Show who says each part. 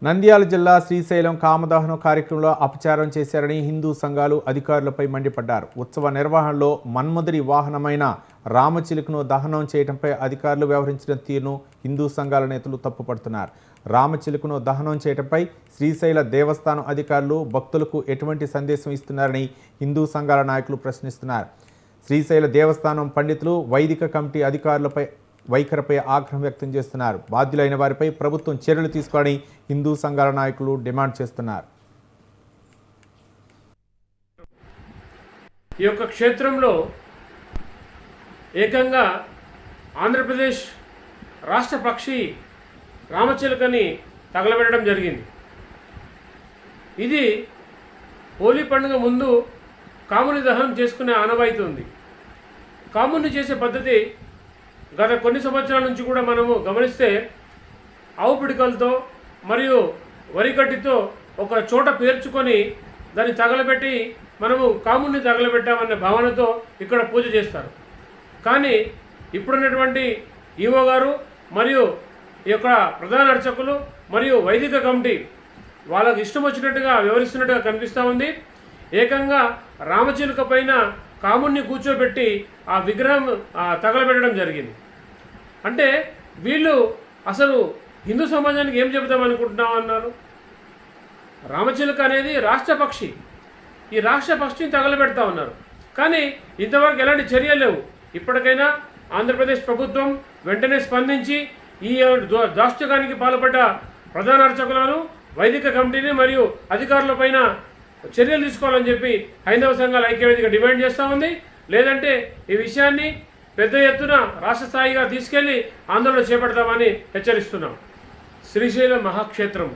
Speaker 1: నంద్యాల జిల్లా శ్రీశైలం కామదహనం కార్యక్రమంలో అపచారం చేశారని హిందూ సంఘాలు అధికారులపై మండిపడ్డారు. ఉత్సవ నిర్వహణలో మన్మధుడి వాహనమైన రామచిలుకను దహనం చేయడంపై అధికారులు వ్యవహరించిన తీరును హిందూ సంఘాల నేతలు తప్పుపడుతున్నారు. రామచిలుకను దహనం చేయడంపై శ్రీశైల దేవస్థానం అధికారులు భక్తులకు ఎటువంటి సందేశం ఇస్తున్నారని హిందూ సంఘాల నాయకులు ప్రశ్నిస్తున్నారు. శ్రీశైల దేవస్థానం పండితులు వైదిక కమిటీ అధికారులపై వైఖరిపై ఆగ్రహం వ్యక్తం చేస్తున్నారు. బాధ్యులైన వారిపై ప్రభుత్వం చర్యలు తీసుకోవాలని హిందూ సంఘాల నాయకులు డిమాండ్ చేస్తున్నారు.
Speaker 2: ఈ యొక్క క్షేత్రంలో ఏకంగా ఆంధ్రప్రదేశ్ రాష్ట్ర పక్షి రామచిలుకని తగలబెట్టడం జరిగింది. ఇది హోలీ పండుగ ముందు కాముని దహనం చేసుకునే ఆనవాయితీ ఉంది. కాముని చేసే పద్ధతి గత కొన్ని సంవత్సరాల నుంచి కూడా మనము గమనిస్తే ఆవు పిడికలతో మరియు వరిగడ్డితో ఒక చోట పేర్చుకొని దాన్ని తగలబెట్టి మనము కాముని తగలబెట్టామనే భావనతో ఇక్కడ పూజ చేస్తారు. కానీ ఇప్పుడున్నటువంటి ఈవో గారు మరియు ఈ యొక్క ప్రధాన అర్చకులు మరియు వైదిక కమిటీ వాళ్ళకి ఇష్టం వచ్చినట్టుగా వ్యవహరిస్తున్నట్టుగా కనిపిస్తూ ఉంది. ఏకంగా రామచిలుక పైన కాముని కూర్చోబెట్టి ఆ విగ్రహం తగలబెట్టడం జరిగింది. అంటే వీళ్ళు అసలు హిందూ సమాజానికి ఏం చెబుతామనుకుంటున్నాం అన్నారు. రామచిలుక అనేది రాష్ట్ర పక్షి, ఈ రాష్ట్ర పక్షిని తగలబెడతా ఉన్నారు. కానీ ఇంతవరకు ఎలాంటి చర్యలు లేవు. ఇప్పటికైనా ఆంధ్రప్రదేశ్ ప్రభుత్వం వెంటనే స్పందించి ఈ దాష్టికానికి పాల్పడ్డ ప్రధాన అర్చకులను, వైదిక కమిటీని మరియు అధికారులపైన చర్యలు తీసుకోవాలని చెప్పి హైందవ సంఘాల ఐక్యవేదిక డిమాండ్ చేస్తూ ఉంది. లేదంటే ఈ విషయాన్ని పెద్ద ఎత్తున రాష్ట్ర స్థాయిగా తీసుకెళ్లి ఆందోళన చేపడతామని హెచ్చరిస్తున్నాం. శ్రీశైలం మహాక్షేత్రం